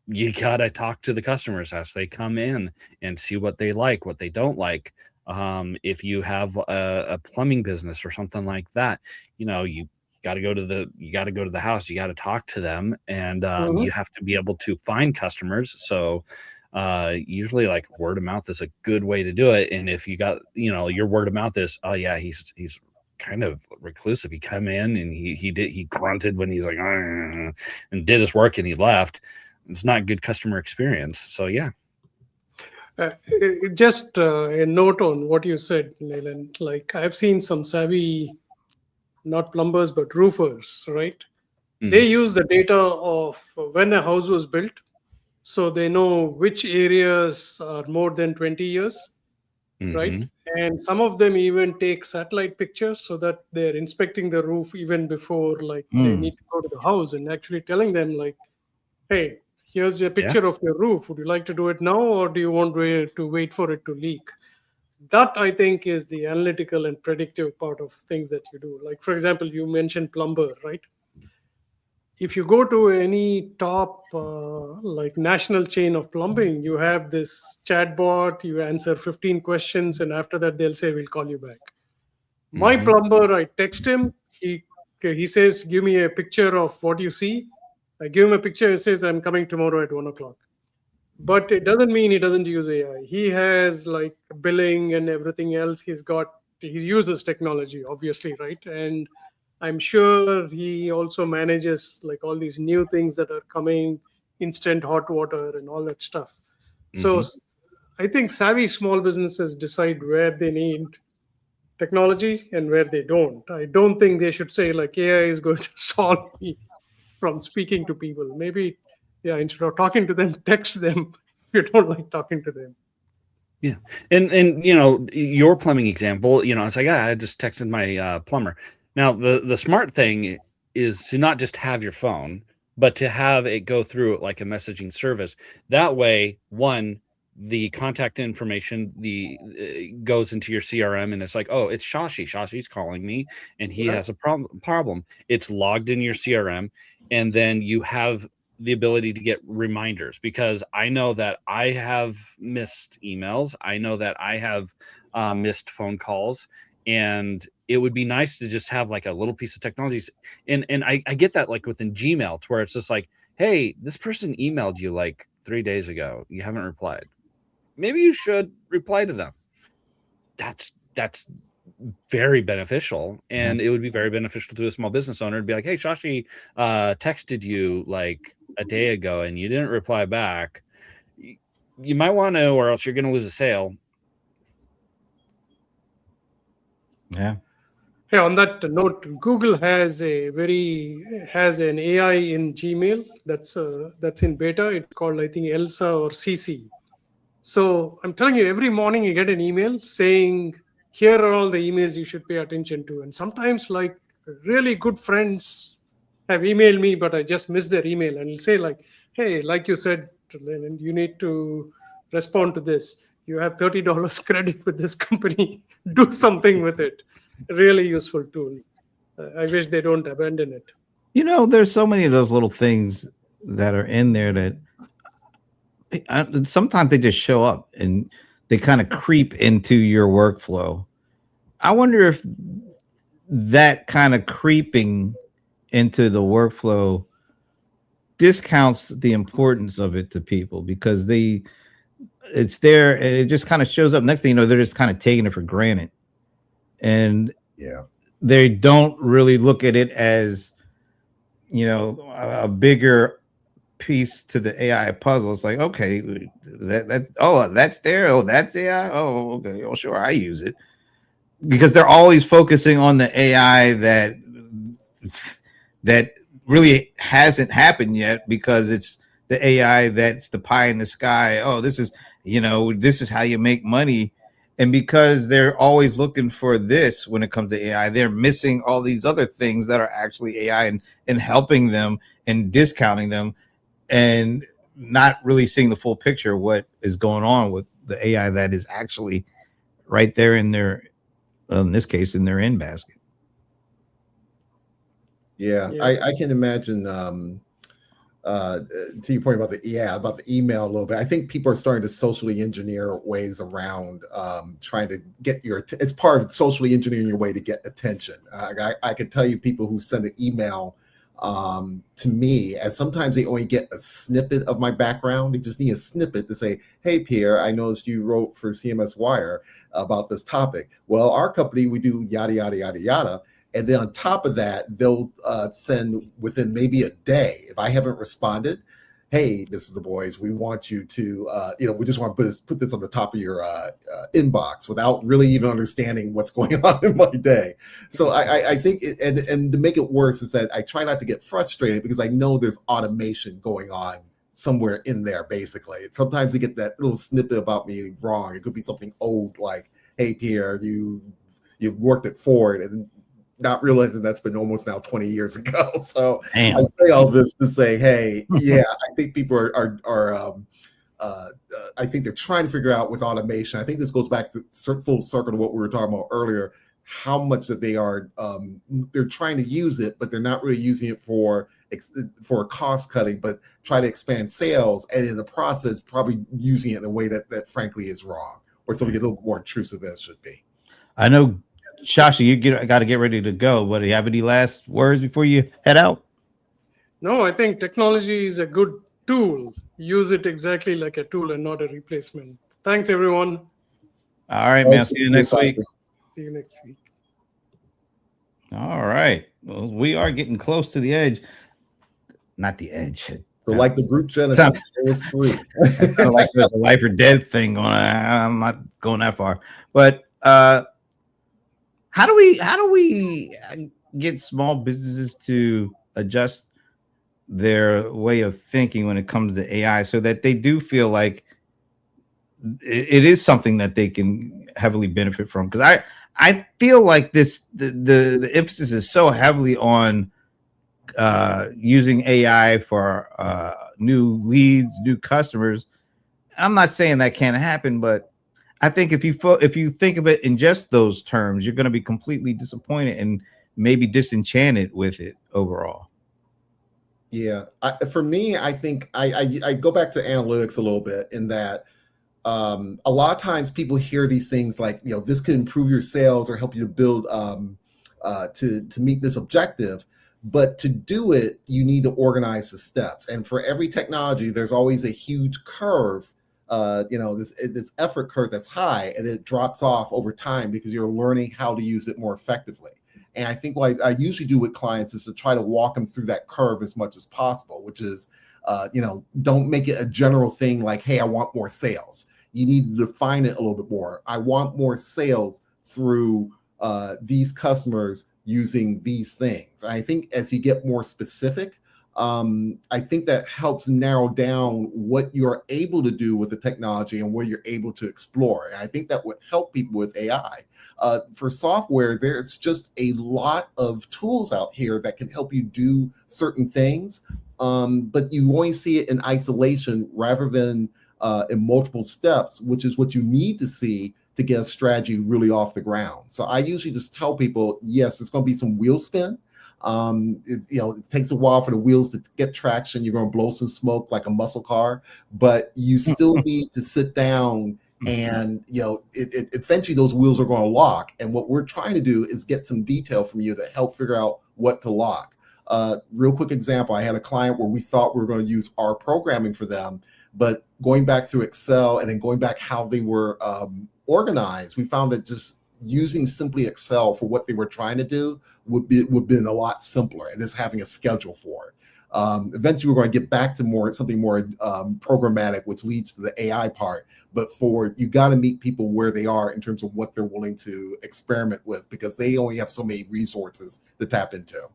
you gotta talk to the customers as they come in and see what they like, what they don't like. If you have a plumbing business or something like that, you got to go to the house. You got to talk to them, and you have to be able to find customers. So usually, like, word of mouth is a good way to do it. And if you got, your word of mouth is, oh yeah, he's kind of reclusive. He come in and he grunted when he's like, "Argh," and did his work and he left. It's not good customer experience. So yeah. Just a note on what you said, Leland. Like, I've seen some savvy, not plumbers, but roofers, right? They use the data of when a house was built. So they know which areas are more than 20 years, right? And some of them even take satellite pictures so that they're inspecting the roof even before like they need to go to the house and actually telling them like, hey, here's a picture of your roof. Would you like to do it now, or do you want to wait for it to leak? That I think is the analytical and predictive part of things that you do. Like, for example, you mentioned plumber, right? If you go to any top like national chain of plumbing, you have this chatbot. You answer 15 questions, and after that, they'll say, "We'll call you back." My plumber, I text him. He says, "Give me a picture of what you see." I give him a picture. It says, "I'm coming tomorrow at 1 o'clock." But it doesn't mean he doesn't use AI. He has like billing and everything else. He uses technology, obviously, right? And I'm sure he also manages like all these new things that are coming, instant hot water and all that stuff. So I think savvy small businesses decide where they need technology and where they don't. I don't think they should say like AI is going to solve me from speaking to people. Maybe, yeah, instead of talking to them, text them if you don't like talking to them. Yeah. And your plumbing example, it's like, I just texted my plumber. Now the smart thing is to not just have your phone, but to have it go through like a messaging service. That way, one, the contact information goes into your CRM, and it's like, oh, it's Shashi. Shashi's calling me and he has a problem. It's logged in your CRM, and then you have the ability to get reminders, because I know that I have missed emails. I know that I have missed phone calls, and it would be nice to just have like a little piece of technology. And I get that like within Gmail, to where it's just like, hey, this person emailed you like 3 days ago. You haven't replied. Maybe you should reply to them. That's very beneficial, and it would be very beneficial to a small business owner to be like, hey, Shashi texted you like a day ago and you didn't reply back. You might want to, or else you're going to lose a sale. Yeah. Yeah, on that note, Google has an AI in Gmail that's in beta. It's called, I think, Elsa or CC. So I'm telling you, every morning you get an email saying, here are all the emails you should pay attention to. And sometimes, like, really good friends have emailed me, but I just missed their email. And it'll say, like, hey, like you said, Lenin, you need to respond to this. You have $30 credit with this company. Do something with it. Really useful tool. I wish they don't abandon it. You know, there's so many of those little things that are in there that sometimes they just show up and they kind of creep into your workflow. I wonder if that kind of creeping into the workflow discounts the importance of it to people, because it's there and it just kind of shows up. Next thing you know, they're just kind of taking it for granted. And Yeah, they don't really look at it as, you know, a bigger piece to the AI puzzle. It's like, okay, that's there. Oh, that's AI. Oh, okay. Oh, sure, I use it. Because they're always focusing on the AI that really hasn't happened yet, because it's the AI that's the pie in the sky. Oh, this is how you make money. And because they're always looking for this when it comes to AI, they're missing all these other things that are actually AI, and helping them and discounting them, and not really seeing the full picture of what is going on with the AI that is actually right there in their, in this case, in their in basket. yeah. I can imagine. To your point about the email a little bit, I think people are starting to socially engineer ways around trying to get it's part of socially engineering your way to get attention. I could tell you people who send an email to me, and sometimes they only get a snippet of my background. They just need a snippet to say, hey, Pierre, I noticed you wrote for CMS Wire about this topic. Well, our company, we do yada, yada, yada, yada. And then on top of that, they'll send within maybe a day. If I haven't responded, hey, this is the boys. We want you to, we just want to put this on the top of your inbox without really even understanding what's going on in my day. So I think, and to make it worse is that I try not to get frustrated, because I know there's automation going on somewhere in there, basically. Sometimes you get that little snippet about me wrong. It could be something old, like, hey, Pierre, you've worked at Ford, and not realizing that's been almost now 20 years ago. So Damn. I say all this to say, hey, yeah, I think people are I think they're trying to figure out with automation. I think this goes back to full circle to what we were talking about earlier, how much that they're trying to use it, but they're not really using it for cost cutting, but try to expand sales. And in the process, probably using it in a way that frankly is wrong, or something a little more intrusive than it should be. I know, Shashi, you got to get ready to go. But do you have any last words before you head out? No, I think technology is a good tool. Use it exactly like a tool and not a replacement. Thanks, everyone. All right, man. See you next week. See you next week. All right. Well, we are getting close to the edge. Not the edge. So, like the group Genesis, it was 3. Kind of like the life or death thing going on. I'm not going that far. But how do we get small businesses to adjust their way of thinking when it comes to AI, so that they do feel like it is something that they can heavily benefit from? Because I feel like the emphasis is so heavily on using AI for new leads, new customers. I'm not saying that can't happen, but I think if you think of it in just those terms, you're going to be completely disappointed and maybe disenchanted with it overall. Yeah, for me, I think I go back to analytics a little bit, in that a lot of times people hear these things like, this could improve your sales or help you to build to meet this objective. But to do it, you need to organize the steps. And for every technology, there's always a huge curve, this effort curve that's high, and it drops off over time because you're learning how to use it more effectively. And I think what I usually do with clients is to try to walk them through that curve as much as possible, which is, don't make it a general thing like, hey, I want more sales. You need to define it a little bit more. I want more sales through these customers using these things. I think as you get more specific, I think that helps narrow down what you're able to do with the technology and where you're able to explore. And I think that would help people with AI. For software, there's just a lot of tools out here that can help you do certain things, but you only see it in isolation rather than in multiple steps, which is what you need to see to get a strategy really off the ground. So I usually just tell people, yes, it's going to be some wheel spin. It takes a while for the wheels to get traction. You're going to blow some smoke like a muscle car, but you still need to sit down and, eventually those wheels are going to lock. And what we're trying to do is get some detail from you to help figure out what to lock. Real quick example, I had a client where we thought we were going to use our programming for them, but going back through Excel and then going back how they were organized, we found that just using simply Excel for what they were trying to do would have been a lot simpler, and just having a schedule for it. Eventually, we're going to get back to something more programmatic, which leads to the AI part. But you got to meet people where they are in terms of what they're willing to experiment with, because they only have so many resources to tap into.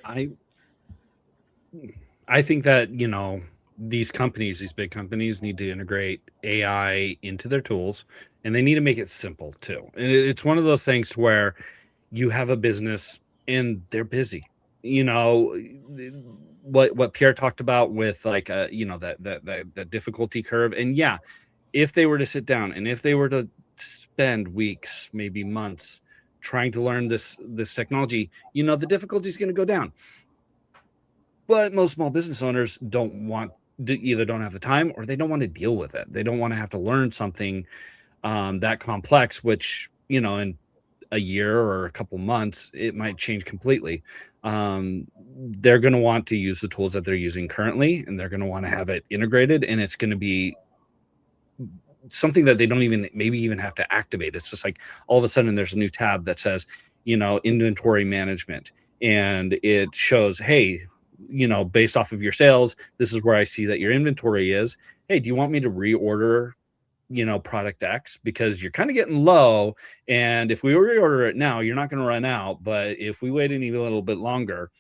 I think that, these big companies need to integrate AI into their tools, and they need to make it simple too. And it's one of those things to where you have a business and they're busy. What Pierre talked about with like that difficulty curve. And yeah, if they were to sit down and if they were to spend weeks, maybe months trying to learn this technology, the difficulty is going to go down. But most small business owners don't have the time, or they don't want to deal with it. They don't want to have to learn something that complex, which, in a year or a couple months, it might change completely. They're going to want to use the tools that they're using currently, and they're going to want to have it integrated, and it's going to be something that they don't even have to activate. It's just like all of a sudden there's a new tab that says, inventory management, and it shows, hey, based off of your sales, this is where I see that your inventory is. Hey, do you want me to reorder, product X, because you're kind of getting low, and if we reorder it now, you're not going to run out, but if we wait even a little bit longer,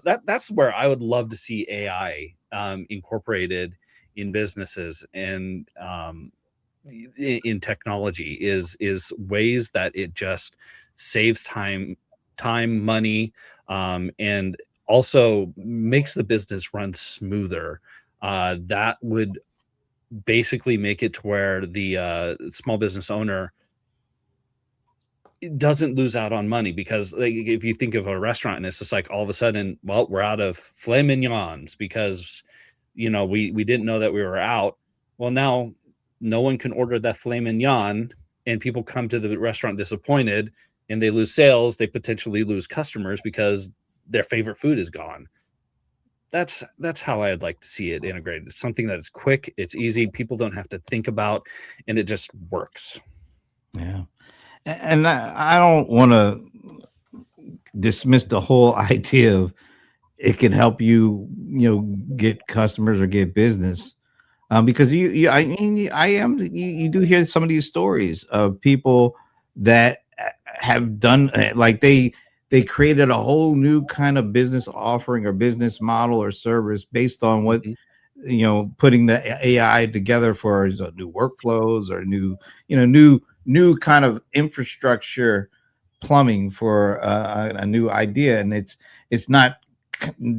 that's where I would love to see AI incorporated in businesses and in technology is ways that it just saves time, money, and also makes the business run smoother. That would basically make it to where the small business owner doesn't lose out on money, because like, if you think of a restaurant and it's just like all of a sudden, well, we're out of filet mignons because we didn't know that we were out. Well, now no one can order that filet mignon, and people come to the restaurant disappointed, and they lose sales. They potentially lose customers because their favorite food is gone. That's how I'd like to see it integrated. It's something that is quick, it's easy, people don't have to think about, and it just works. Yeah. And I don't want to dismiss the whole idea of it can help you, get customers or get business. Because you do hear some of these stories of people that have done like they created a whole new kind of business offering or business model or service based on what putting the AI together for new workflows or new kind of infrastructure plumbing for a new idea. And it's not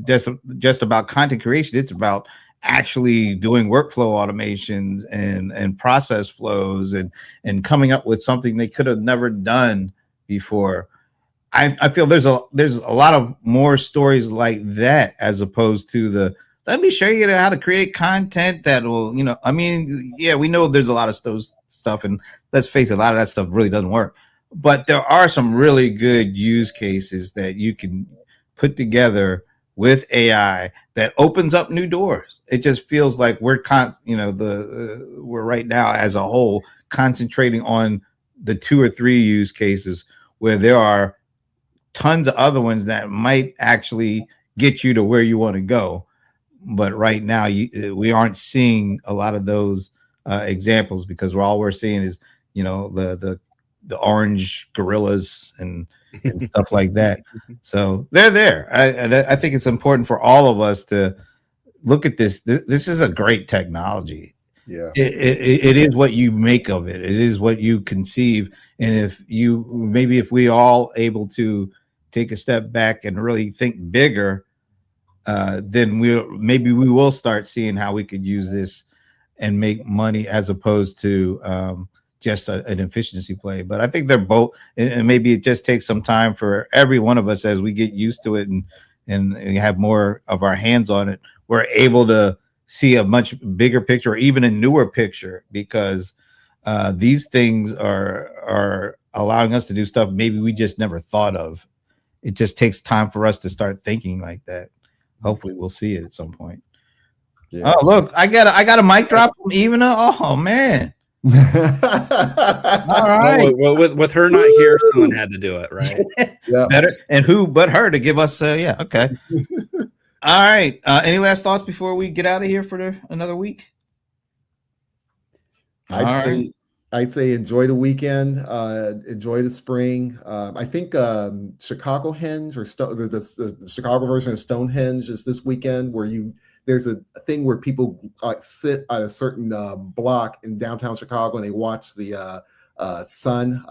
just about content creation. It's about actually doing workflow automations and process flows and coming up with something they could have never done before. I feel there's a lot of more stories like that, as opposed to let me show you how to create content that will, we know there's a lot of stuff, and let's face it, a lot of that stuff really doesn't work. but there are some really good use cases that you can put together with AI that opens up new doors. It just feels like we're we're right now as a whole concentrating on the 2 or 3 use cases where there are tons of other ones that might actually get you to where you want to go. But right now, we aren't seeing a lot of those examples because all we're seeing is the orange gorillas and stuff like that. So they're there. I think it's important for all of us to look at this. This is a great technology. Yeah. It is what you make of it. It is what you conceive. And if we all able to take a step back and really think bigger, then we will start seeing how we could use this and make money as opposed to just an efficiency play. But I think they're both, and maybe it just takes some time for every one of us as we get used to it and have more of our hands on it. We're able to see a much bigger picture, or even a newer picture, because these things are allowing us to do stuff maybe we just never thought of. It just takes time for us to start thinking like that. Hopefully we'll see it at some point. Yeah. Oh, look, I got a mic drop from Evena. Oh man. All right. Well, with her not here, someone had to do it, right? Yeah. Better, and who but her to give us yeah, okay. All right. Any last thoughts before we get out of here for another week? I'd say enjoy the weekend, enjoy the spring. I think Chicago Henge or the Chicago version of Stonehenge is this weekend, where there's a thing where people sit at a certain block in downtown Chicago and they watch the sun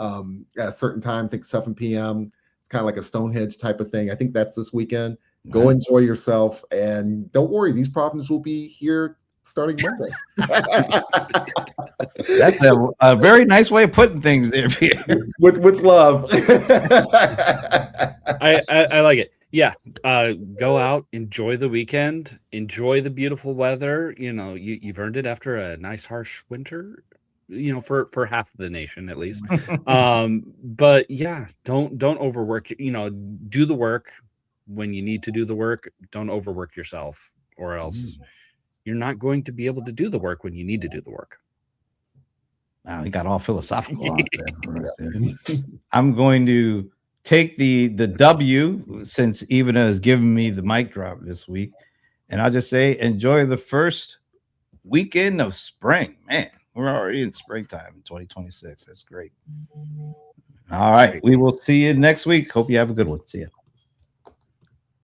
at a certain time. I think 7 p.m. It's kind of like a Stonehenge type of thing. I think that's this weekend. Go enjoy yourself, and don't worry, these problems will be here starting Monday. That's a very nice way of putting things there, Peter. with love. I like it. Yeah. Go out, enjoy the weekend, enjoy the beautiful weather. You've earned it after a nice harsh winter, for half of the nation at least. But yeah, don't overwork. Do the work when you need to do the work. Don't overwork yourself, or else you're not going to be able to do the work when you need to do the work. Wow, he got all philosophical on there. I'm going to take the W, since Evena has given me the mic drop this week, and I'll just say enjoy the first weekend of spring. Man, we're already in springtime in 2026. That's great. All right, we will see you next week. Hope you have a good one. See ya.